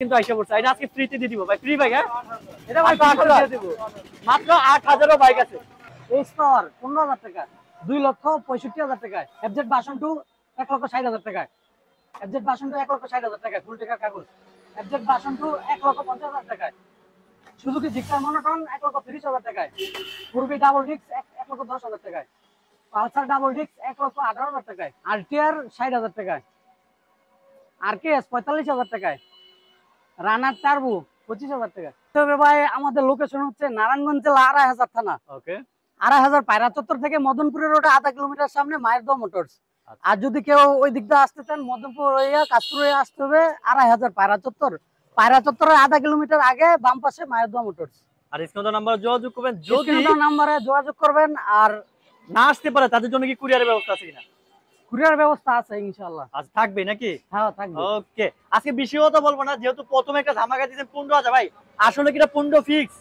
কিন্তু আইসা পড়ছে এটা আজকে ফ্রিতে দিয়ে দিব ভাই ফ্রি বাইক হ্যাঁ এটা ভাই 8000 দিয়ে দিব মাত্র 8000 এর বাইক আছে এস পাওয়ার 15000 টাকা 2,65,000 টাকা এফজেড ভার্সন 2 1,60,000 টাকা এফজেড ভার্সন 2 1,60,000 টাকা ফুল টাকা কাগজ এফজেড ভার্সন 2 1,50,000 টাকা সুজুকি জিক্সার মনোটন 1,30,000 টাকা পূর্বী ডাবল ডিস্ক 1,10,000 টাকা পালসার ডাবল ডিস্ক 1,18,000 টাকা আরটিআর 60,000 টাকা আরকেএস 45,000 টাকা রানার টার্বো 25,000 টাকা। তবে ভাই আমাদের লোকেশন হচ্ছে নারায়ণগঞ্জ জেলা 2,500 থানা। ওকে 2,500 পায়রা চত্বর থেকে মদনপুরের রোডে আধা কিলোমিটার সামনে মায়ের দোয়া মোটরস। আর যদি কেউ ওই দিক দিয়ে আসতে চান মদনপুর হইয়া কাশপুর হয়ে আসতে হবে 2,500 পায়রা চত্বরের আধা কিলোমিটার আগে বাম পাশে মায়ের দোয়া মোটরস। আর স্ক্রিনে নাম্বার যোগাযোগ করবেন যদি নম্বরে যোগাযোগ করবেন আর না আসতে পারে তাদের জন্য কি কুরিয়ারের ব্যবস্থা আছে কিনা? কুরিয়ার ব্যবস্থা আছে ইনশাআল্লাহ। আজ থাকবে নাকি? হ্যাঁ থাকবে। ওকে আজকে বেশি কথা বলবো না যেহেতু প্রথমে একটা ধামাকা দিয়েছেন 15,000 ভাই আসলে কি এটা 15 ফিক্স?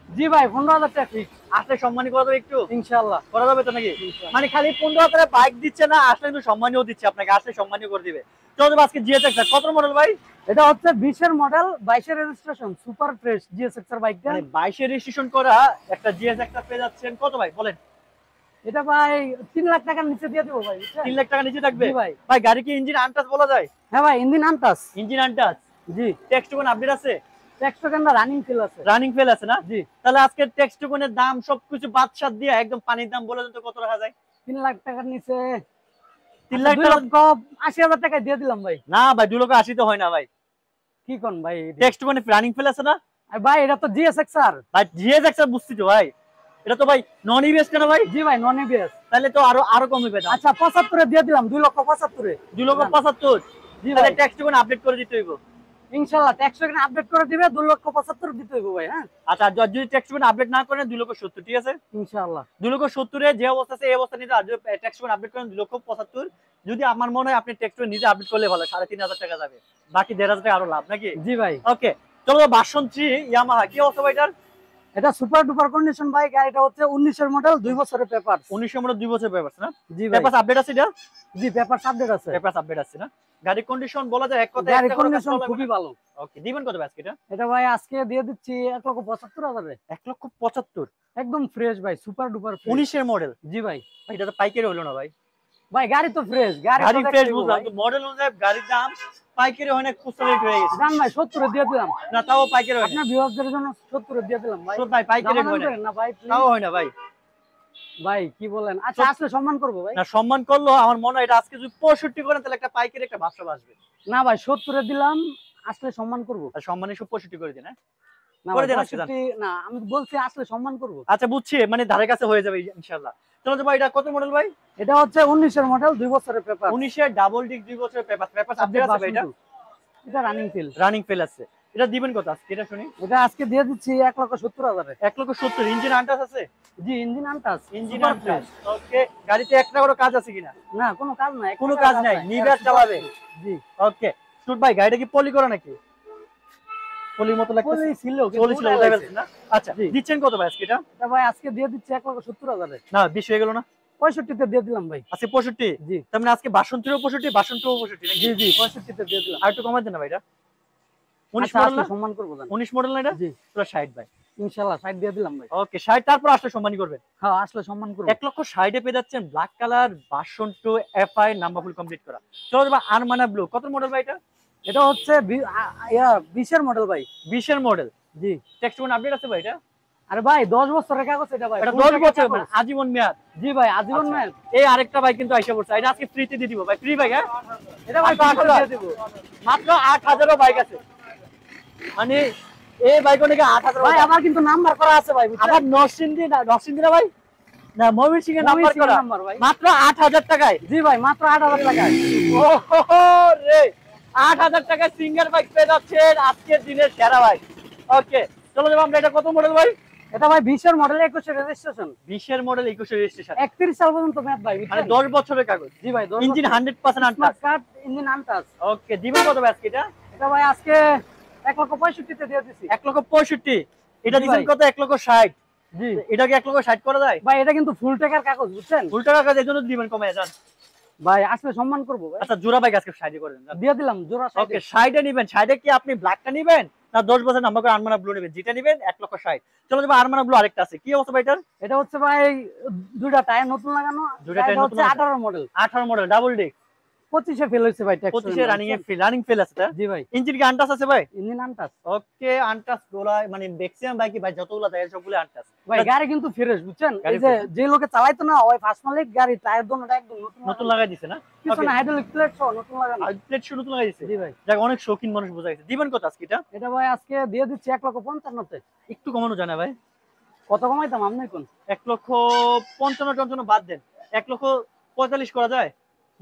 জি ভাই 15,000 টাকা ফিক্স। আসলে সম্মানী করা যাবে একটু ইনশাআল্লাহ করা যাবে তো নাকি? মানে খালি 15,000 এর বাইক দিচ্ছে না আসলে কিন্তু সম্মানীও দিচ্ছে আপনাকে আসলে সম্মানীও করে দিবে। চলো আজকে জিএসএক্স কত মডেল ভাই? এটা হচ্ছে 20 এর মডেল 22 এর রেজিস্ট্রেশন সুপার ফ্রেশ জিএসএক্স এর বাইকটা। মানে 22 এর রেজিস্ট্রেশন করা একটা জিএসএক্স পেয়ে যাচ্ছেন কত ভাই বলেন? এটা ভাই 3 লাখ টাকার নিচে দিয়ে দেব ভাই। 3 লাখ টাকা নিচে থাকবে? জি ভাই। ভাই গাড়ি কি ইঞ্জিন আনটাচ বলা যায়? হ্যাঁ ভাই ইঞ্জিন আনটাচ। ইঞ্জিন আনটাচ জি। টেক্সট কোন আপডেট আছে? টেক্সট টোকেনটা রানিং ফেল আছে। রানিং ফেল আছে না? জি। তাহলে আজকে টেক্সট টোকেনের দাম সবকিছু বাদ সাদ দিয়ে একদম পানির দাম বলে দেন তো কত রাখা যায়? 3 লাখ টাকার নিচে 3 লাখ 80,000 টাকা দিয়ে দিলাম ভাই। না ভাই 2 লক্ষ 80 তো হয় না ভাই। কি কোন ভাই? টেক্সট কোন রানিং ফেল আছে না? আর ভাই এটা তো জিএসএক্স আর। ভাই জিএসএক্স বুঝছি তো ভাই। এটা তো ভাই নন ইবিএস কেন ভাই? জি ভাই নন এবিএস। তাহলে তো আরো কমবে দাম। আচ্ছা 75 এ দিয়ে দিলাম 2 লক্ষ 75 এ। 2 লক্ষ 75। জি তাহলে ভাই টেক্সট কোন আপডেট করে দিতে হইব। ইনশাআল্লাহ টেক্সট টোকেন আপডেট করে দিবে 2 লক্ষ 75 দিতে হইব ভাই। হ্যাঁ আচ্ছা যদি টেক্সট কোন আপডেট না করেন 2 লক্ষ 70 ঠিক আছে? ইনশাআল্লাহ 2 লক্ষ 70 এ যে অবস্থা আছে এই অবস্থা নিতে আর যদি টেক্সট কোন আপডেট করেন 2 লক্ষ 75 যদি আমার মনে হয় আপনি টেক্সট কোন নিজে আপডেট করলে ভালো 3,500 টাকা যাবে বাকি 1,500 টাকা আরো লাভ নাকি? জি ভাই। ওকে চলো ভার্সন 3 ইয়ামাহা কি অবস্থা ভাই এটার? এটা সুপার ডুপার কন্ডিশন বাইক আর এটা হচ্ছে 19 এর মডেল 2 বছরের পেপার। 19 এর মডেল 2 বছর পেপারস না? জি ভাই পেপারস আপডেট আছে এটা? জি পেপারস আপডেট আছে। পেপারস আপডেট আছে না? গাড়ি কন্ডিশন বলা যায় এক কথায় গাড়ি কন্ডিশন খুবই ভালো। ওকে দিবেন কত আজকে এটা? এটা ভাই আজকে দিয়ে দিচ্ছি 1,75,000 এ। 1,75,000 একদম ফ্রেশ ভাই সুপার ডুপার 19 এর মডেল। জি ভাই। ভাই এটা তো পাইকারি হলো না ভাই। ভাই গাড়ি তো ফ্রেশ গাড়ি ফ্রেশ বুঝলাম তো মডেল অনুযায়ী গাড়ির দাম পাইকারি হয় না খুচরা রেট হয়ে গেছে। জান ভাই 70 এ দিয়ে দিলাম। না তাও পাইকারি হয় না। আপনার ভিউয়ারদের জন্য 70 এ দিয়ে দিলাম ভাই। সব ভাই পাইকারি হয় না ভাই তাও হয় না ভাই। ভাই কি বলেন? আচ্ছা আসলে সম্মান করব ভাই। না সম্মান করলো আমার মনে হয় এটা আজকে যদি 65 করেন তাহলে একটা পাইকারি একটা ভাবসা আসবে। না ভাই 70 এ দিলাম আসলে সম্মান করব। আর সম্মানে সব 65 করে দিন হ্যাঁ। না করে দেন না আমি বলছি আসলে সম্মান করব। আচ্ছা বুঝছি মানে ধারে কাছে হয়ে যাবে ইনশাআল্লাহ। চলো তো ভাই এটা কত মডেল ভাই? এটা হচ্ছে 19 এর মডেল 2 বছরের পেপার। 19 এর ডাবল ডিস্ক 2 বছরের পেপার আপডেট আছে ভাই এটা? এটা রানিং ফেল আছে। এটা দিবেন কত আজকে এটা শুনি? এটা আজকে দিয়ে দিচ্ছি 1,70,000 এ। 1,70,000 ইঞ্জিন আনটাচ আছে? জি engine untouch. Engine untouch. Okay গাড়িতে একটা করে কাজ আছে কিনা? না কোনো কাজ নাই। কোনো কাজ নাই নিবেশ চালাবে। জি ওকে শুট ভাই গাড়িটা কি পলি করা নাকি? পলির মতো লাগছে পলি ছিল না? আচ্ছা দিচ্ছেন কত ভাই আজকে এটা? এটা ভাই আজকে দিয়ে দিচ্ছি 1,70,000 এ। না 20 হয়ে গেল না? 65 তে দিয়ে দিলাম ভাই। আজকে 65? জি তার মানে আজকে ভার্সন 3 65 ভার্সন 2 65 নাকি? জি 65 তে দিয়ে দিলাম। আর একটু কমাই দেন না ভাই এটা? 19 মডেল মডেল সম্মান করব জান। 19 মডেল না এটা? জি পুরো 60 ভাই। ইনশাআল্লাহ 60 দিয়ে দিলাম ভাই। ওকে 60 তারপর আসলে সম্মানী করবেন। হ্যাঁ আসলে সম্মান করব। 1,60,000 এ পেয়ে যাচ্ছেন black colour version 2 FI number full complete করা। চলো ভাই আরমানা ব্লু কত মডেল ভাই এটা? এটা হচ্ছে 20 এর মডেল ভাই। 20 এর মডেল। জি টেক্সট কোন আপডেট আছে ভাই এটা? আরে ভাই 10 বছরের কাগজ এটা ভাই। এটা 10 বছর মানে আজীবন মেয়াদ। জি ভাই আজীবন মেয়াদ। এই আরেকটা ভাই কিন্তু আইসা পড়ছে এটা আজকে ফ্রিতে দিয়ে দিব ভাই ফ্রি ভাই হ্যাঁ এটা ভাই 8000 দিয়ে দেব। মাত্র 8000 বাইক আছে মানে এই বাইক অনেকে 8000 ভাই আমার কিন্তু নাম্বার করা আছে ভাই আবার নরসিংদী না ভাই না ময়মনসিংহ এর নাম্বার করা মাত্র 8000 টাকায়। জি ভাই মাত্র 8000 টাকায়। ওহো রে 8000 টাকায় সিঙ্গেল বাইক পেয়ে যাচ্ছেন আজকের দিনের সেরা বাইক। ওকে চলো যাবো আমরা এটা কত মডেল ভাই? এটা ভাই 20 এর মডেল 21 এর রেজিস্ট্রেশন। 20 এর মডেল 21 এর রেজিস্ট্রেশন 31 সাল পর্যন্ত মেয়াদ ভাই মানে 10 বছরের কাগজ। জি ভাই ইঞ্জিন 100% আনটাচ কাট ইঞ্জিন আনটাচ। ওকে দিবেন কত ভাই আজকে এটা? এটা ভাই আজকে 1,65,000 তে দিয়ে দিছি। 1,65,000 এটা দিবেন কত? 1,60,000 জি এটা কি 1,60,000 করা যায় ভাই? এটা কিন্তু ফুল টাকার কাগজ বুঝছেন? ফুল টাকা কাজ এর জন্য দিবেন কমে যান ভাই আসলে সম্মান করবো ভাই। আচ্ছা জোড়া বাইক আজকে 60 করে দেন। দিয়ে দিলাম জোড়া 60 ওকে 60 নিবেন। 60 কি আপনি ব্ল্যাকটা নিবেন না 10 বছর নাম্বার করে আরমানা ব্লু নিবেন? যেটা নিবেন 1,60,000। চলো যাবো আরমানা ব্লু আরেকটা আছে, কি অবস্থা ভাই এটার? এটা হচ্ছে ভাই দুইটা টায়ার নতুন লাগানো, দুইটা টায়ার এটা নতুন হচ্ছে লাগানো। 18 মডেল, 18 মডেল ডাবল ডিস্ক, 25 এ ফেল হইছে ভাই ট্যাক্স 25 এ রানিং ফেল আছে এটা। জি ভাই। ইঞ্জিন কি আনটাস আছে ভাই? ইঞ্জিন আনটাস ওকে আনটাস গোলা মানে ম্যাক্সিমাম বাইক কি ভাই যতগুলো থাকে সবগুলো আনটাস ভাই। গাড়ি কিন্তু ফ্রেশ বুঝছেন, গাড়ি এই যে fresh। যে লোকে চালাইতো না ওই ফার্স্ট মালিক গাড়ি টায়ার দোনোটা একদম নতুন নতুন লাগাই দিছে না? পিছনে হাইড্রোলিক প্লেট সহ নতুন লাগানো। আর প্লেট শুরু নতুন লাগাই দিছে। জি ভাই। যাক অনেক শৌখিন মানুষ বোঝা গেছে। দিবেন কত আজকে এটা? এটা ভাই আজকে দিয়ে দিচ্ছি 1,55,000 তে। একটু কমানো যায় না ভাই? কত কমাইতাম আপনি কোন? 1,55,000 বাদ দেন, 1,45,000 করা যায়?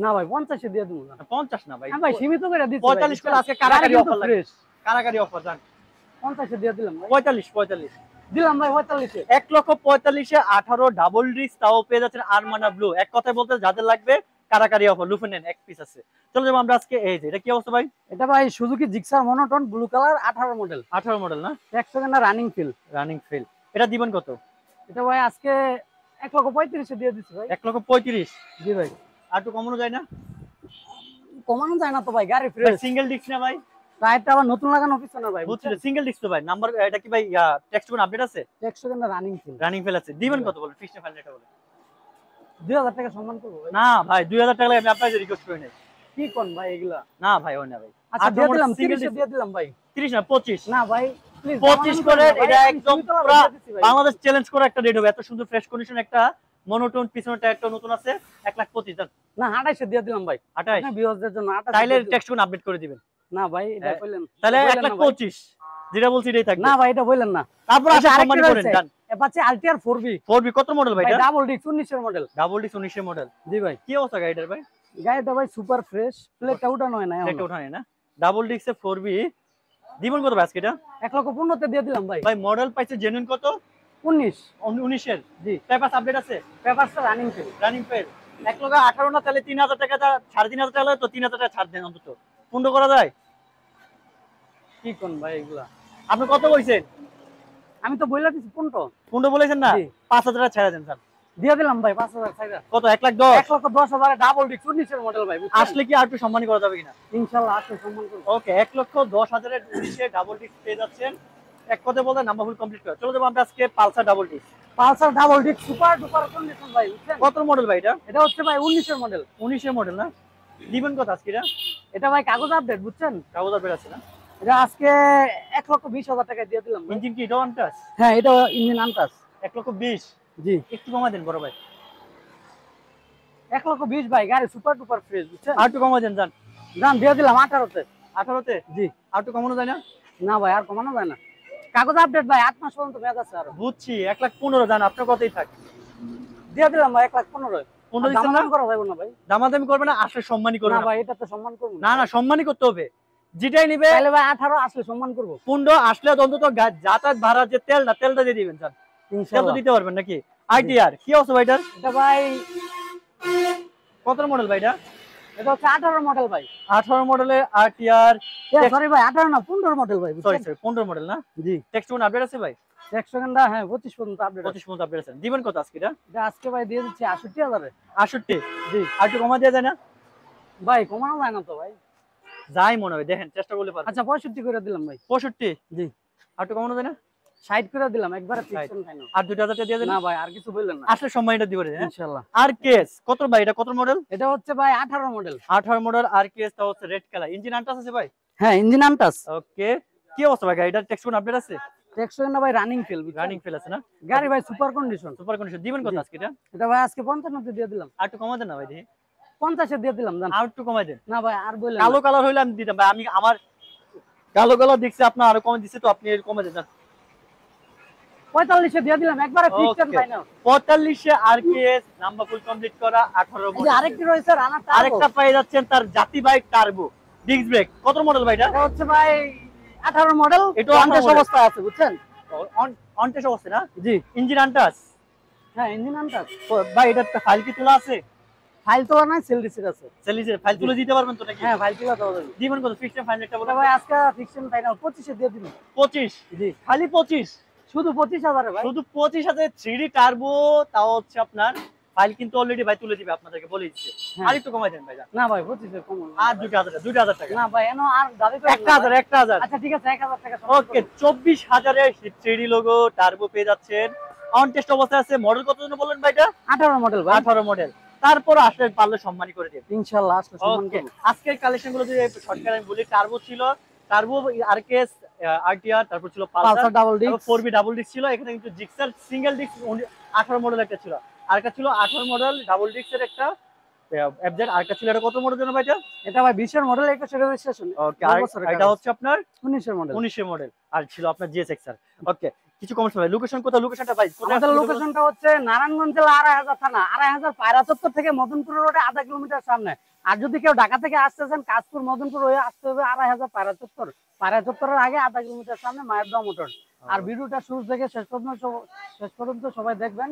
না ভাই 50 এ দিয়ে দিব না। 50 না ভাই, ভাই সীমিত করে দিচ্ছি 45 করে আজকে কারাকারি অফার লাগে। ফ্রেশ কারাকারি অফার জান 50 এ দিয়ে দিলাম ভাই। 45 দিলাম ভাই 45 এ। 1,45,000 18 ডাবল ডিস্ক, তাও পেয়ে যাচ্ছেন আরমানা ব্লু। এক কথায় বলতে যাদের লাগবে কারাকারি অফার লুফে নেন, এক পিস আছে। চলো যাবো আমরা আজকে এই যে এটা কি অবস্থা ভাই? এটা ভাই Suzuki Gixxer monotone blue colour 18 model, 18 model না? 1 সেকেন্ডের রানিং ফিল। Running fail. এটা দিবেন কত? এটা ভাই আজকে 1,35,000 এ দিয়ে দিচ্ছি ভাই। 1,35,000। জি ভাই। আর একটু কমানো যায় না? কমানো যায় না তো ভাই, গাড়ি ফ্রেশ। সিঙ্গেল ডিস্ক না ভাই? টায়ারটা আবার নতুন লাগানো পিছনে ভাই বুঝছি, বুঝছেন। সিঙ্গেল ডিস্ক তো ভাই। নাম্বার এটা কি ভাই টেক্সট কোন আপডেট আছে? 1 সেকেন্ডের রানিং ফিল। রানিং ফেল আছে। দিবেন কত বলেন? ফিক্সড ফাইনাল এটা বলেন। 2000 টাকা সম্মান করব ভাই। না ভাই 2000 টাকা লাগে আমি আপনাকে রিকোয়েস্ট করি নাই। কি কোন ভাই এগুলা? না ভাই হয় না ভাই। আচ্ছা দিয়ে দিলাম, সিঙ্গেল 30 এ দিয়ে দিলাম ভাই। 30 না 25। না ভাই প্লিজ 25 করে এটা একদম পুরো বাংলাদেশ চ্যালেঞ্জ করে একটা রেট হবে। এত সুন্দর ফ্রেশ কন্ডিশন একটা মনোটোন, পিছনের টায়ারটা নতুন আছে। 1,25,000 দাম। না 28 এ দিয়ে দিলাম ভাই। 28 আপনি ভিউয়ারদের জন্য 28 তাইলে টেক্সট কোন আপডেট করে দিবেন। না ভাই এটা কইলেন। তাহলে বললেন না ভাই। 1,25,000 যেটা বলছি এটাই থাকবে। না ভাই এটা বললেন না। তারপর আচ্ছা, আপনি আরেকটা সম্মান করেন রয়েছে। ডান। অ্যাপাচি আলটিআর 4B 4B কত মডেল ভাই ভাই, এটা? ডাবল ডিস্ক 19 এর মডেল। ডাবল ডিস্ক 19 এর মডেল। জি ভাই। কি অবস্থা গাড়িটার ভাই? গাড়িটা ভাই সুপার ফ্রেশ, প্লেটটা উঠানো হয় না এটা এখনো। ওঠানে না? ডাবল ডিস্ক 4B দিবেন কত ভাই আজকে এটা? 1,15,000 তে দিয়ে দিলাম ভাই। ভাই মডেল পাইছে জেনুইন কত? 19 19 এর। জি। পেপারস আপডেট আছে? পেপারসটা রানিং ফিল। Running fail. 1,18,000 না তাহলে 3,000 টাকা, 3,500 টাকা হলে তো 3,000 টাকা ছাড় দেন অন্তত। পূর্ণ করা যায়? কি কোন ভাই এগুলা? আপনি কত কইছেন? আমি তো বইলা দিছি 15। পূর্ণ বলেছেন না? জি। 5,000 টাকা ছেড়ে দেন স্যার। দিয়ে দিলাম ভাই 5,000 ছাইরা। কত? 1,10,000? 1,10,000 এ ডাবল ডিস্ক 19 এর মডেল ভাই বুঝছেন। আসলে কি আর একটু সম্মানী করা যাবে কিনা? ইনশাআল্লাহ আসলে সম্মান করব। ওকে 1,10,000 এর 19 এ ডাবল ডিস্ক পেয়ে যাচ্ছেন। এক কথা বলতে নাম্বার ফুল কমপ্লিট করা। চলো যাবো আমরা আজকে Pulsar double disk. Pulsar double disk super duper condition ভাই বুঝছেন। কত মডেল ভাই এটা? এটা হচ্ছে ভাই 19 এর মডেল। 19 এর মডেল না? দিবেন কত আজকে এটা? এটা ভাই কাগজ আপডেট বুঝছেন। কাগজ আপডেট আছে না? এটা আজকে 1,20,000 টাকা দিয়ে দিলাম ভাই। ইঞ্জিন কি এটা আনটাস? হ্যাঁ এটা ইঞ্জিন আনটাস। 1,20,000 জি। একটু কমা দেন বড় ভাই। 1,20,000 ভাই, গাড়ি সুপার ডুপার ফ্রেশ বুঝছেন। আর একটু কমা দেন জান। দাম দিয়ে দিলাম 18 তে। 18 তে? জি। আর একটু কমানো যায় না? না ভাই আর কমানো যায় না। কাগজ আপডেট ভাই 8 মাস পর্যন্ত মেয়াদ আছে আরো। বুঝছি 1,15,000 জান আপনার কথাই থাক। দিয়ে দিলাম ভাই 1,15,000। 15 দিচ্ছেন না? দামাদামি করা যাবে না ভাই। দামাদামি করবে না, আসলে সম্মানই করবে না না। ভাই এটা তো সম্মান করব না না সম্মানই করতে হবে। যেটাই নিবে তাহলে ভাই 18 আসলে সম্মান করব 15 আসলে অন্তত যাতায়াত ভাড়া যে তেলটা দিয়ে দিবেন স্যার। তেল তো ইনশাআল্লাহ। দিতে পারবেন নাকি? আইটিআর কি অবস্থা ভাই এটার? এটা ভাই কত মডেল ভাই এটা? এটা হচ্ছে 18 মডেল ভাই। 18 মডেলের আরটিআর। সরি ভাই 18 না 15 মডেল ভাই সরি বুঝছেন। 15 মডেল না? জি। টেক্সট কোন আপডেট আছে ভাই? 1 সেকেন্ডা হ্যাঁ 25 পর্যন্ত আপডেট আছে। 25 পর্যন্ত আপডেট আছে। দিবেন কত আজকে এটা? এটা আজকে ভাই দিয়ে দিচ্ছি 68,000 এ। 68? জি। আর একটু কমা দেওয়া যায় না? ভাই কমানো যায় না তো ভাই। যাই মনে হয় দেখেন চেষ্টা করলে পারবেন। আচ্ছা 65 করে দিলাম ভাই। 65? জি। আর একটু কমানো যায় না? 60 করে দিলাম একবারে 60 ফিক্সড ফাইনাল। আর 2,000 টাকা দিয়ে দেন। না ভাই আর কিছু বললেন না। আসলে সম্মানটা দিবেন হ্যাঁ? ইনশাআল্লাহ। আর কেস কত ভাই এটা? কত মডেল? এটা হচ্ছে ভাই 18 মডেল। 18 মডেল আর কেস টা হচ্ছে রেড কালার। ইঞ্জিন আনটাস আছে ভাই? হ্যাঁ ইঞ্জিন আনটাস। ওকে কি অবস্থা ভাই গাড়িটার? টেক্সট কোন আপডেট আছে? 1 সেকেন্ডা ভাই রানিং ফেল রানিং ফেল আছে না? গাড়ি ভাই সুপার কন্ডিশন। Super condition. দিবেন কত আজকে এটা? এটা ভাই আজকে 55 তে দিয়ে দিলাম। আর একটু কমা দেন না ভাই দেখি। 50 এ দিয়ে দিলাম জান। আর একটু কমাই দেন। না ভাই আর বললেন কালো কালার হইলে আমি দিতাম ভাই। আমি আমার কালো কালার দেখছি আপনার আরো কমে দিচ্ছে তো আপনি এর কমে দেন। 45 এ দিয়ে দিলাম একবারে ফিক্সড Okay. ফাইনাল। 45 এ আরকেএস নাম্বার ফুল কমপ্লিট করা 18 এই যে মডেল। আরেকটি রয়েছে রানার টার্বো। আরেকটা পেয়ে যাচ্ছেন তার জাতি বাইক টার্বো ডিস্ক ব্রেক। কত মডেল ভাই এটা? এটা হচ্ছে ভাই 18 মডেল। এটাও এটা 18 আনটাস model। অবস্থা আছে বুঝছেন। অন টেস্ট অবস্থা না? জি। ইঞ্জিন আনটাস? হ্যাঁ ইঞ্জিন আনটাস। ভাই এটা ফাইল কি তোলা আছে? ফাইল তো নাই সেল রিসিট আছে। সেলিসের ফাইল তুলে দিতে পারবেন তো নাকি? হ্যাঁ ফাইল তোলা দাও যাবে। দিবেন কত? ফিক্সড ফাইল একটা এটা বলেন। ভাই আজকে ফিক্সড ফাইনাল 25 এ দিয়ে দিলাম। 25? জি। খালি 25? শুধু 25,000 এ ভাই। শুধু 25,000 3D টার্বো, তাও হচ্ছে আপনার ফাইল কিন্তু অলরেডি ভাই তুলে দিবে আপনাদেরকে বলে দিচ্ছে। হ্যাঁ। আর একটু কমাই দেন ভাই। না ভাই 25 কম হবে না। আর 2000 টাকা। না ভাই এনো আর দাবি করে 1000 আচ্ছা ঠিক আছে 1000 টাকা ওকে 24000 এর 3D লোগো টার্বো পেয়ে যাচ্ছেন। অন টেস্ট অবস্থায় আছে। মডেল কত জন বলেন ভাই এটা? 18 মডেল ভাই 18 মডেল। তারপর আসলে পারলে সম্মানই করে দিন। ইনশাআল্লাহ আসলে সম্মান ওকে করব। আজকের কালেকশন গুলো যদি শর্টকাট আমি বলি, টার্বো ছিল, টার্বো আরকেএস আরটিআর, তারপর ছিল পালসার পালসার ডাবল ডিস্ক 4বি ডাবল ডিস্ক ছিল, এখানে কিন্তু জিক্সার সিঙ্গেল ডিস্ক 18 মডেল একটা ছিল, আর একটা ছিল 18 মডেল ডাবল ডিস্কের একটা এফজেড, আর একটা ছিল এটা কত মডেল জানো ভাই এটা? এটা ভাই 20 এর মডেল একটা সেটা রেজিস্ট্রেশন ওকে আর এটা হচ্ছে আপনার 19 এর মডেল 19 এর মডেল, আর ছিল আপনার জিএসএক্সআর। ওকে কিছু কমেন্টস ভাই, লোকেশন কোথায়? লোকেশনটা ভাই আমাদের লোকেশনটা হচ্ছে নারায়ণগঞ্জ জেলা 2500 থানা 2500 পায়রা চত্বর থেকে মদনপুর রোডে আধা কিলোমিটার সামনে। আর যদি কেউ ঢাকা থেকে আসতেছেন কাশপুর মদনপুর হয়ে আসতে হবে 2500 পায়রা চত্বর। পায়রা চত্বরের আগে আধা কিলোমিটার সামনে মায়ের দোয়া মোটর। আর ভিডিওটা শুরু থেকে শেষ পর্যন্ত সবাই দেখবেন।